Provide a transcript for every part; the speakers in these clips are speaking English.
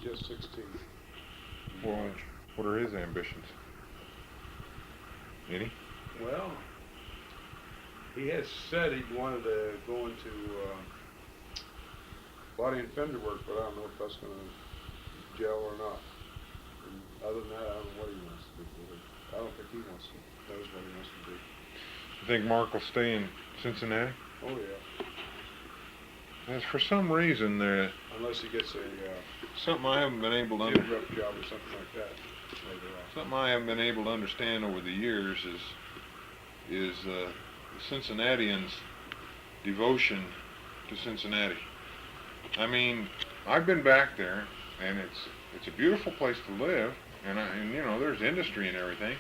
just 16. Well, what are his ambitions? Any? Well, he has said he wanted to go into body and fender work, but I don't know if that's going to gel or not. And other than that, I don't know what he wants to do. I don't think he knows what he wants to do. You think Mark will stay in Cincinnati? Oh yeah, As for some reason, there unless he gets a something I haven't been able to gym rep job or something like that later on. something I haven't been able to understand over the years is the Cincinnatians' devotion to Cincinnati. I mean, I've been back there, and it's a beautiful place to live, and you know there's industry and everything,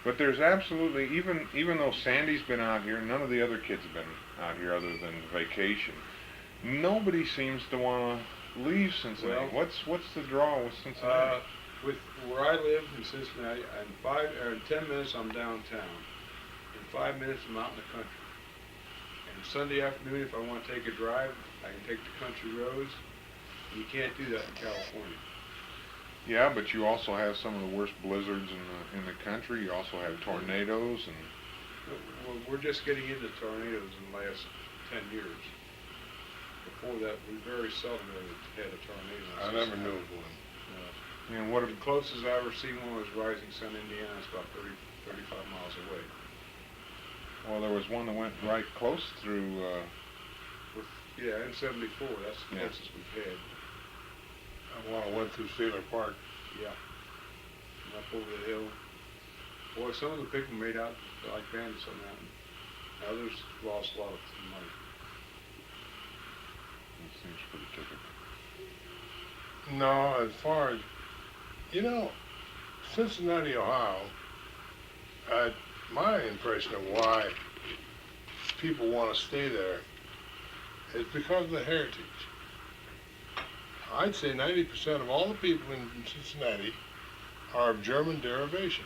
but there's absolutely even though Sandy's been out here, none of the other kids have been out here other than vacation. Nobody seems to want to leave Cincinnati. Well, What's the draw with Cincinnati? with where I live in Cincinnati, in 10 minutes I'm downtown. In 5 minutes I'm out in the country. And Sunday afternoon, if I want to take a drive, I can take the country roads. You can't do that in California. Yeah, but you also have some of the worst blizzards in the country. You also have tornadoes and. We're just getting into tornadoes in the last 10 years. Before that, we very seldom had a tornado. I never knew of one. You know, what The closest I ever seen one was Rising Sun, Indiana. It's about 35 miles away. well, there was one that went right close through. Yeah, in '74, that's the Yeah. closest we've had. I went through Sailor Park. Yeah. And up over the hill. Boy, some of the people made out like bandits on that one. Others lost a lot of money. It seems pretty typical. No, as far as, Cincinnati, Ohio, my impression of why people want to stay there is because of the heritage. I'd say 90% of all the people in Cincinnati are of German derivation.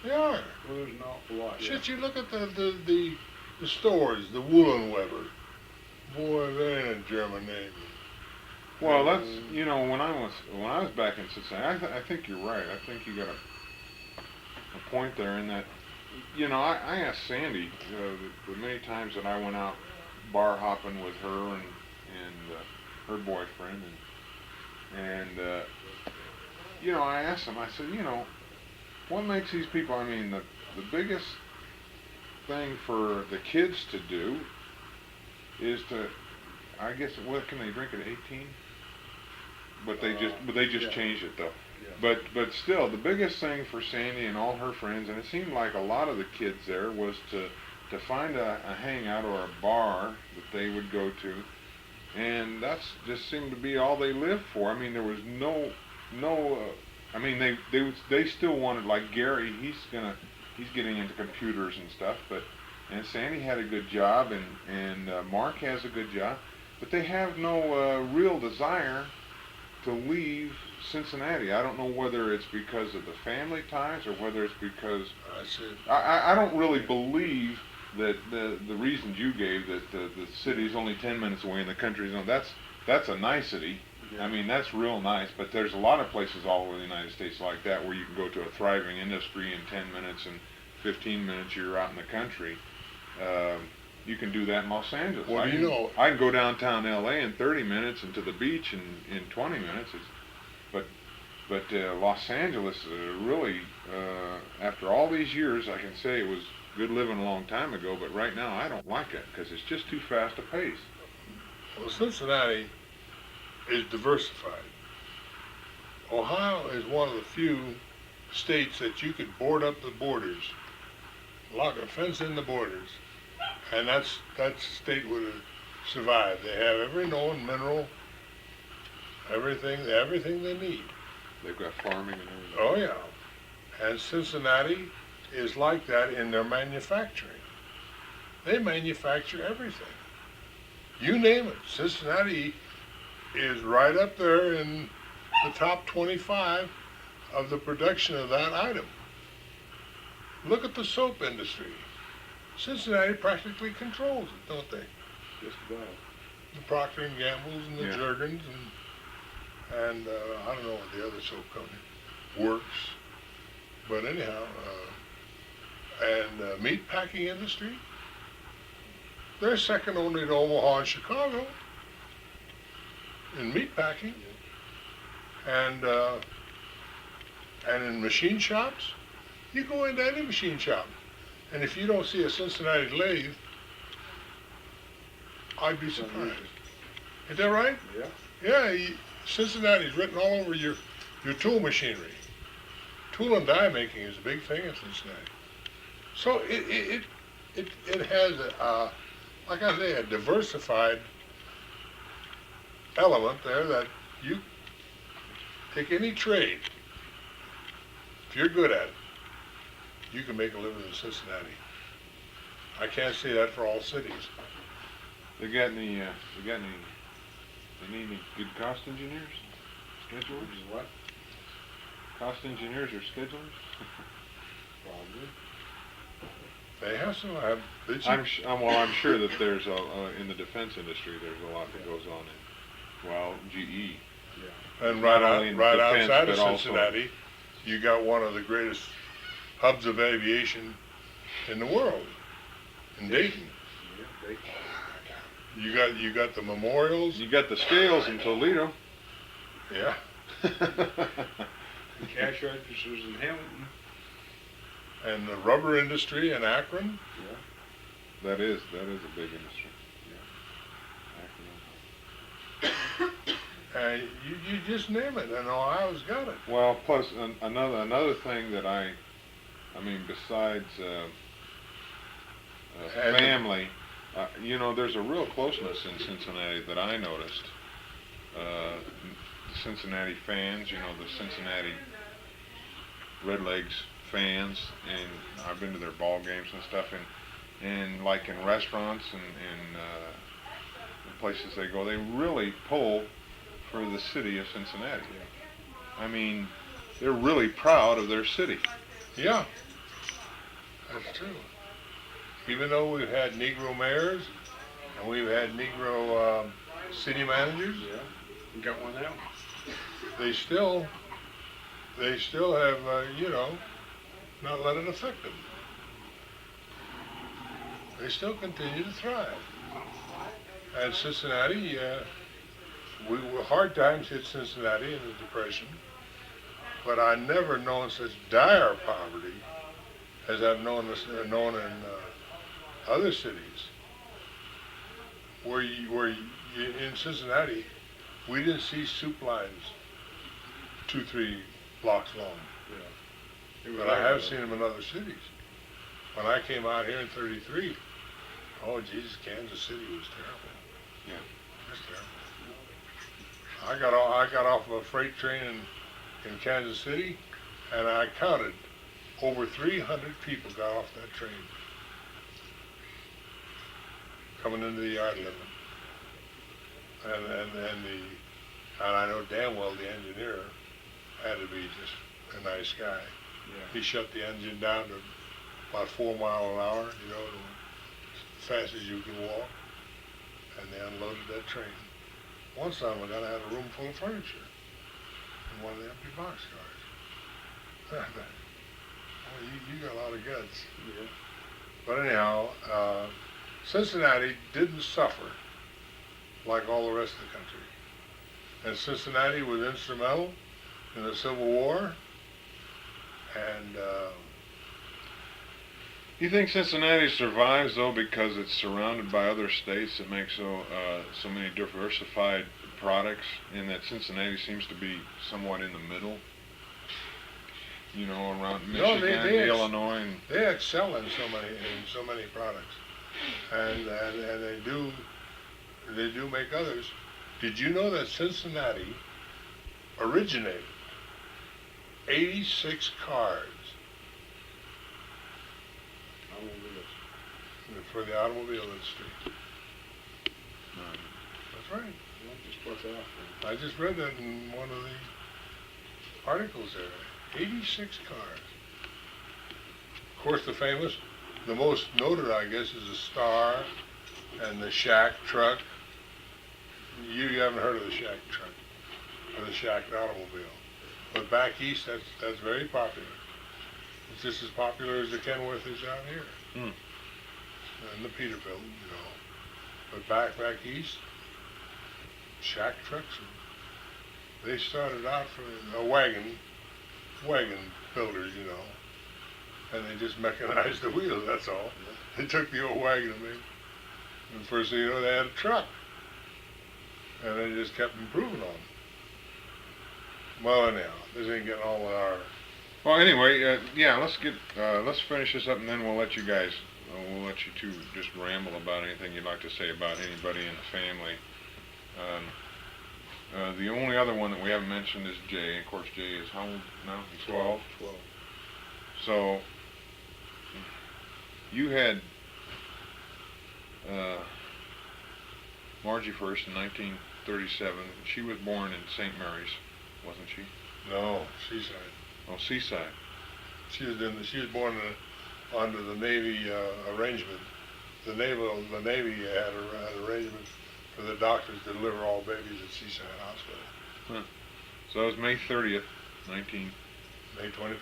They are. Well, there's an awful lot. Yeah. Shit, you look at the stores, the Woolenweber. Boy, that ain't a German name. Well, that's when I was back in Cincinnati, I think you're right. I think you got a point there in that. I asked Sandy the many times that I went out bar hopping with her and her boyfriend and I asked him. I said, what makes these people? I mean, the biggest thing for the kids to do is to, I guess, what can they drink at 18? But they just yeah. changed it though. Yeah. But still, the biggest thing for Sandy and all her friends, and it seemed like a lot of the kids there, was to find a hangout or a bar that they would go to, and that's just seemed to be all they lived for. I mean, there was no. I mean, they still wanted, like Gary. He's getting into computers and stuff, and Sandy had a good job, and Mark has a good job, but they have no real desire to leave Cincinnati. I don't know whether it's because of the family ties or whether it's because I don't really believe that the reasons you gave, that the city's only 10 minutes away and the country's on, that's a nicety. Yeah. I mean, that's real nice, but there's a lot of places all over the United States like that where you can go to a thriving industry in 10 minutes and 15 minutes you're out in the country. You can do that in Los Angeles. Well, I can go downtown LA in 30 minutes and to the beach in 20 minutes. But Los Angeles really, after all these years, I can say it was good living a long time ago, but right now I don't like it because it's just too fast a pace. Well, Cincinnati is diversified. Ohio is one of the few states that you could board up the borders, lock a fence in the borders, and that state would have survived. They have every known mineral, everything they need. They've got farming and everything. Oh yeah, and Cincinnati is like that in their manufacturing. They manufacture everything. You name it, Cincinnati is right up there in the top 25 of the production of that item. Look at the soap industry. Cincinnati practically controls it, don't they? Just about. The Procter and Gambles and the Yeah. Jergens and I don't know what the other soap company works, but anyhow, and meat packing industry, they're second only to Omaha and Chicago in meat packing, and in machine shops, you go into any machine shop, and if you don't see a Cincinnati lathe, I'd be surprised. Is that right? Yeah. Yeah, Cincinnati's written all over your tool machinery. Tool and die making is a big thing in Cincinnati. So it has like I say, a diversified element there that you take any trade. If you're good at it, you can make a living in Cincinnati. I can't say that for all cities. They need any good cost engineers? Schedulers? What? Cost engineers or schedulers? Probably. They have some. I'm sure that there's in the defense industry, there's a lot that goes on in, GE. Yeah. And Not only in right defense, outside of but also- Cincinnati, you got one of the greatest hubs of aviation in the world, in Dayton. Yeah, You got the memorials. You got the scales in Toledo. Yeah. the cash registers in Hamilton. And the rubber industry in Akron. Yeah. That is a big industry. And you just name it, and Ohio's got it. Well, plus another thing that I mean, besides And- family, there's a real closeness in Cincinnati that I noticed. The Cincinnati fans, the Cincinnati Redlegs fans, and I've been to their ball games and stuff, and like in restaurants and the places they go, they really pull for the city of Cincinnati. I mean, they're really proud of their city. Yeah, that's true. Even though we've had Negro mayors and we've had Negro city managers, Yeah. You got one now? they still have, not let it affect them. They still continue to thrive. And Cincinnati, hard times hit Cincinnati in the Depression, but I never known such dire poverty as I've known in other cities. Where in Cincinnati, we didn't see soup lines 2-3 blocks long. Yeah. But I have seen them in other cities. When I came out here in '33, oh Jesus, Kansas City was terrible. Yeah. Just terrible. I got off of a freight train in Kansas City, and I counted over 300 people got off that train coming into the yard limit. And I know damn well the engineer had to be just a nice guy. Yeah. He shut the engine down to about 4 miles an hour, as fast as you can walk, and they unloaded that train. One time I had a room full of furniture in one of the empty boxcars. Well, you got a lot of guts. Yeah. But anyhow, Cincinnati didn't suffer like all the rest of the country. And Cincinnati was instrumental in the Civil War. And You think Cincinnati survives though because it's surrounded by other states that make so many diversified products, and that Cincinnati seems to be somewhat in the middle? Around Michigan, Illinois, and they excel in so many products, and they do make others. Did you know that Cincinnati originated 86 cars for the automobile industry? That's right. Just brought that off. I just read that in one of the articles there. 86 cars. Of course, the most noted, I guess, is the Star and the Shack truck. You haven't heard of the Shack truck, or the shacked automobile. But back east, that's very popular. It's just as popular as the Kenworth is out here. Hmm. And the Peterbilt, you know. But back east, shack trucks. They started out from a wagon builders, you know. And they just mechanized the wheels, that's all. They took the old wagon and made, and first thing you know, they had a truck. And they just kept improving on it. Well, anyhow, this ain't getting on with our... Well, anyway, yeah, let's finish this up, and then we'll let you guys, we'll let you two just ramble about anything you'd like to say about anybody in the family. The only other one that we haven't mentioned is Jay. Of course, Jay is how old now? He's 12. 12. So, you had Margie first in 1937. She was born in St. Mary's, wasn't she? No, Seaside. Oh, Seaside. She was born under the Navy arrangement. The Navy had an arrangement for the doctors to deliver all babies at Seaside Hospital. Huh. So that was May 30th, May 24th.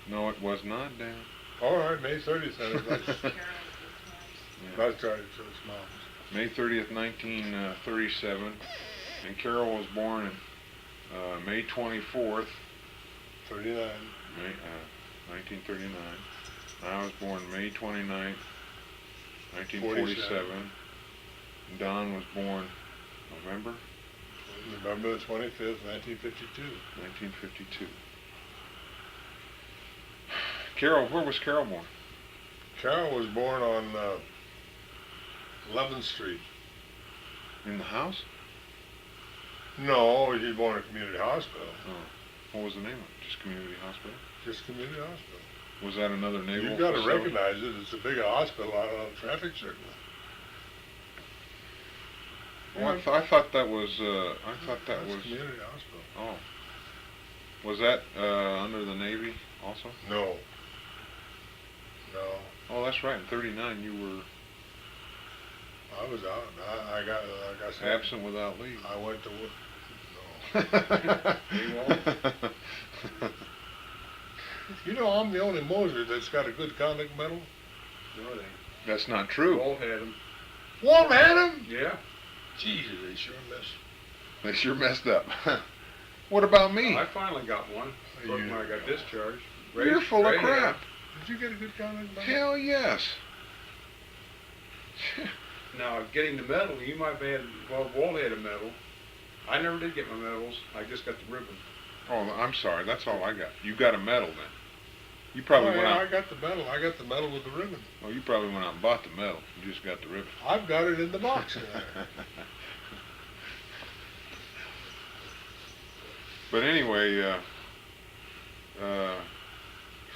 No, it was not, Dan. All right, May 30th. That's Yeah. right. So it's mom's. May 30th, 1937, and Carol was born in May 24th, 39. 1939. I was born May 29th, 1947. Don was born November November the 25th, 1952. 1952. Carol, where was Carol born? Carol was born on 11th Street. In the house? No, she was born at Community Hospital. Oh. What was the name of it? Just Community Hospital? Just Community Hospital. Was that another naval You've got to facility? recognize it. It's a bigger hospital out on a traffic circle. Well, I thought that was, That's was, Community Hospital. oh. Was that under the Navy also? No. No. Oh, that's right. In 39 you were I was out. I got, like I said, absent without leave. I went to work. No. You know, I'm the only Moser that's got a good conduct medal. No, they That's not true. Walt had them. Walt had him? Yeah. Jesus, they sure missed. They sure messed up. What about me? I finally got one. When I got discharged. You're full of crap. Did you get a good conduct medal? Hell yes. Now, getting the medal, you might have had, well, Walt had a medal. I never did get my medals. I just got the ribbon. Oh, I'm sorry. That's all I got. You got a medal then. You probably Oh, went yeah, out. I got the medal. I got the medal with the ribbon. Oh, you probably went out and bought the medal. You just got the ribbon. I've got it in the box in there. But anyway,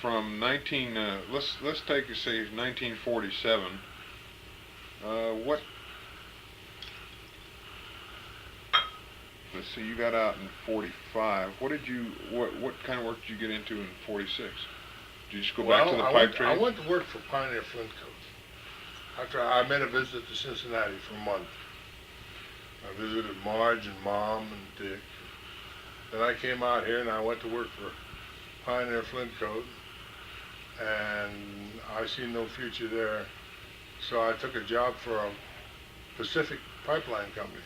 from let's take say 1947. What? Let's see. You got out in 45. What kind of work did you get into in 46? Did you just go back to the pipe trade? I went to work for Pioneer Flint Coat. After I made a visit to Cincinnati for a month. I visited Marge and Mom and Dick. Then I came out here and I went to work for Pioneer Flint Coat, and I see no future there. So I took a job for a Pacific pipeline company.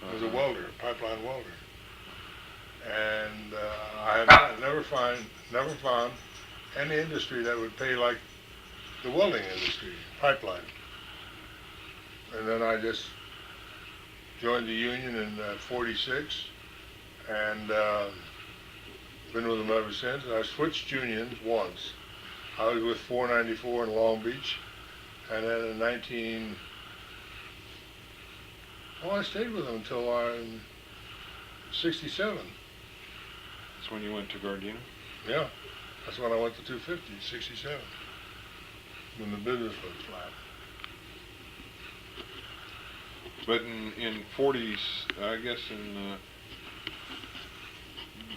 I was a welder, pipeline welder. And I have never found any industry that would pay like the welding industry, pipeline. And then I just joined the union in 46, and been with them ever since. And I switched unions once. I was with 494 in Long Beach, and then in I stayed with them until I'm 67. That's when you went to Gardena? Yeah, that's when I went to 250, 67, when the business was flat. But in 40s, I guess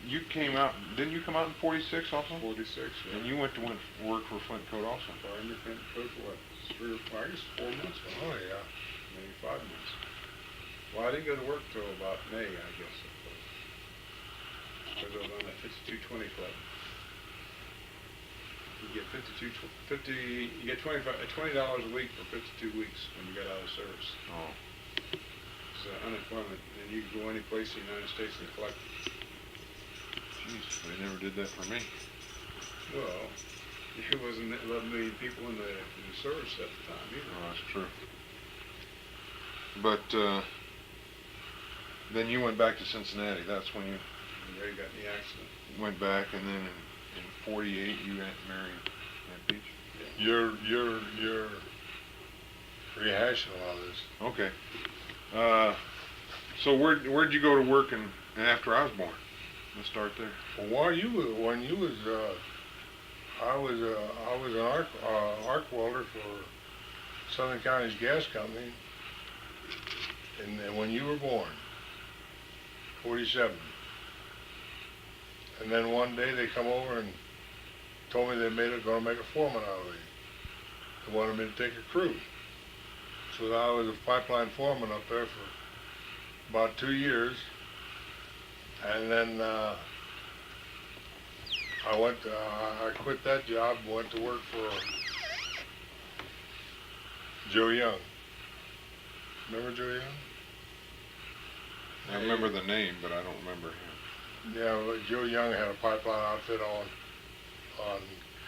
you came out, didn't you come out in 46 also? 46, yeah. And you went to work for Flint Coat also? Pioneer Flint Coat for what? 3 or 4, I guess 4 months. Oh, yeah. Maybe 5 months. Well, I didn't go to work till about May, I guess it was. 5220 club. You get 50. You get $20 a week for 52 weeks when you get out of service. Oh. It's unemployment, and you can go any place in the United States and collect it. Jeez, they never did that for me. Well, there wasn't 11 million people in the service at the time either. Oh, that's true. But then you went back to Cincinnati. That's when you Ray got in the accident. went back, and then in '48 you got married at Beach. You're rehashing a lot of this. Okay. So where'd you go to work after I was born? Let's start there. Well, when you was, I was an arc welder for Southern County's gas company, and when you were born, 47. And then one day they come over and told me they going to make a foreman out of me. They wanted me to take a crew. So I was a pipeline foreman up there for about 2 years. And then I quit that job, went to work for Joe Young. Remember Joe Young? I remember the name, but I don't remember him. Yeah, well, Joe Young had a pipeline outfit on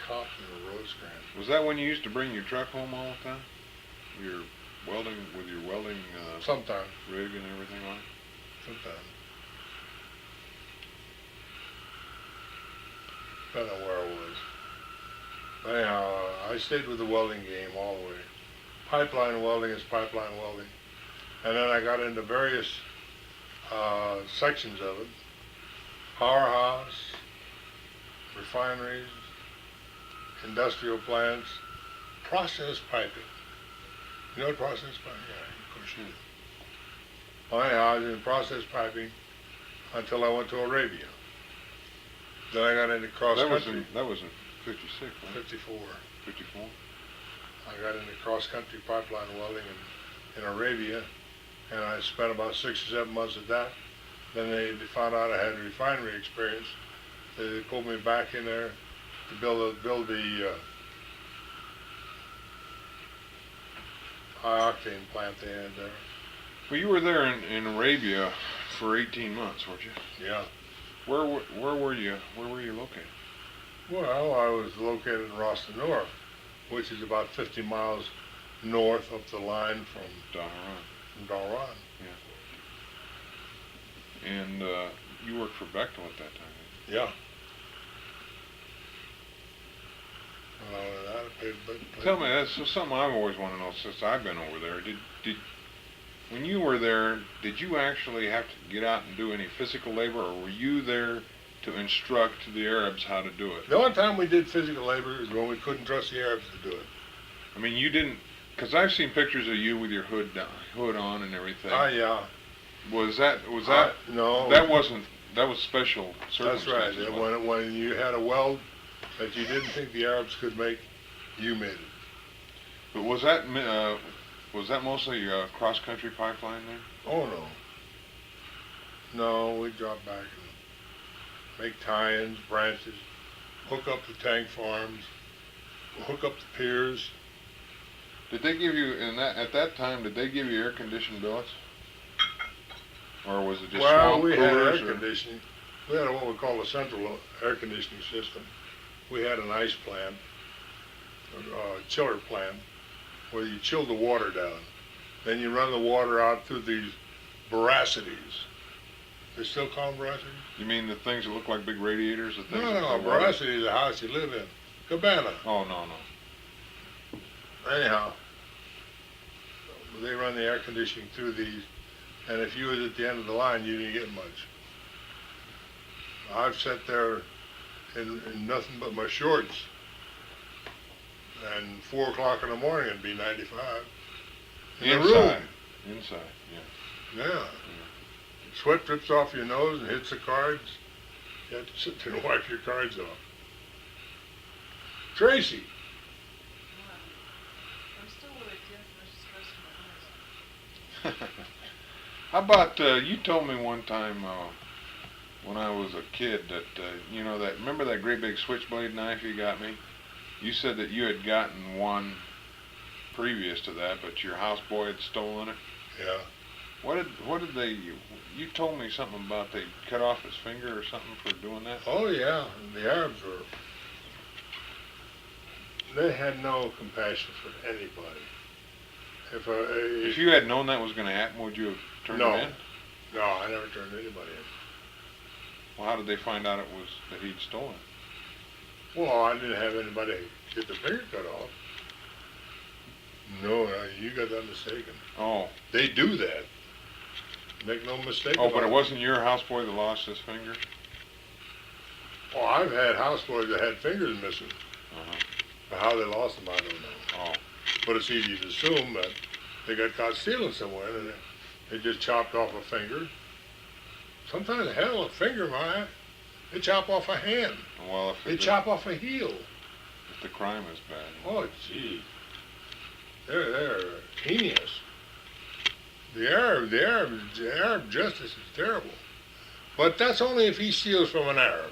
Compton or Rosecrans. Was that when you used to bring your truck home all the time? Your welding with your welding Sometime. rig and everything on it? Sometime. Depending on where I was. But anyhow, I stayed with the welding game all the way. Pipeline welding is pipeline welding. And then I got into various sections of it. Powerhouse, refineries, industrial plants, process piping. You know what process piping? Yeah, of course you do. Well, anyhow, I was in process piping until I went to Arabia. Then I got into cross country. That was in 56, right? 54. 54? I got into cross country pipeline welding in Arabia, and I spent about 6 or 7 months at that. Then they found out I had refinery experience. They pulled me back in there to build the high octane plant they had there. Well, you were there in Arabia for 18 months, weren't you? Yeah. Where were you? Where were you located? Well, I was located in Roston North, which is about 50 miles north up the line from Dhahran. And you worked for Bechtel at that time. Yeah. That paid. Tell me, that's something I've always wanted to know since I've been over there. Did when you were there, did you actually have to get out and do any physical labor, or were you there to instruct the Arabs how to do it? The only time we did physical labor is when we couldn't trust the Arabs to do it. I mean, you didn't, because I've seen pictures of you with your hood on and everything. Oh, yeah. Was that no? That was special That's right. circumstances. When you had a weld that you didn't think the Arabs could make, you made it. But was that mostly a cross-country pipeline there? Oh no. No, we dropped back and make tie-ins, branches, hook up the tank farms, hook up the piers. Did they give you at that time? Did they give you air-conditioned billets, or was it just Well, we had air coolers, conditioning. We had what we call a central air conditioning system. We had an ice plant, a chiller plant, where you chill the water down. Then you run the water out through these veracities. They still call them veracities? You mean the things that look like big radiators? The things No, veracity is the house you live in. Cabana. Oh, no. Anyhow, they run the air conditioning through these, and if you was at the end of the line, you didn't get much. I've sat there in nothing but my shorts, and 4 o'clock in the morning it'd be 95. In the room. Inside, yeah. Yeah. Sweat drips off your nose and hits the cards. You have to sit there and wipe your cards off. Tracy. I'm still really How about, you told me one time, when I was a kid that, you know, that, remember that great big switchblade knife you got me? You said that you had gotten one previous to that, but your houseboy had stolen it. Yeah. What did they, you told me something about they cut off his finger or something for doing that? Oh yeah, the Arabs they had no compassion for anybody. If you had known that was going to happen, would you have turned no, it in? no, I never turned anybody in. Well, how did they find out it was that he'd stolen? Well, I didn't have anybody get their finger cut off. No, no, you got that mistaken. Oh. They do that. Make no mistake Oh, about but it wasn't your houseboy that lost his finger? Well, I've had houseboys that had fingers missing. Uh-huh. But how they lost them, I don't know. Oh. But it's easy to assume that they got caught stealing somewhere and they just chopped off a finger. Sometimes, hell, a finger, man. They chop off a hand. Well, They chop off a heel. if the crime is bad. Oh, gee. They're heinous. The Arab justice is terrible. But that's only if he steals from an Arab.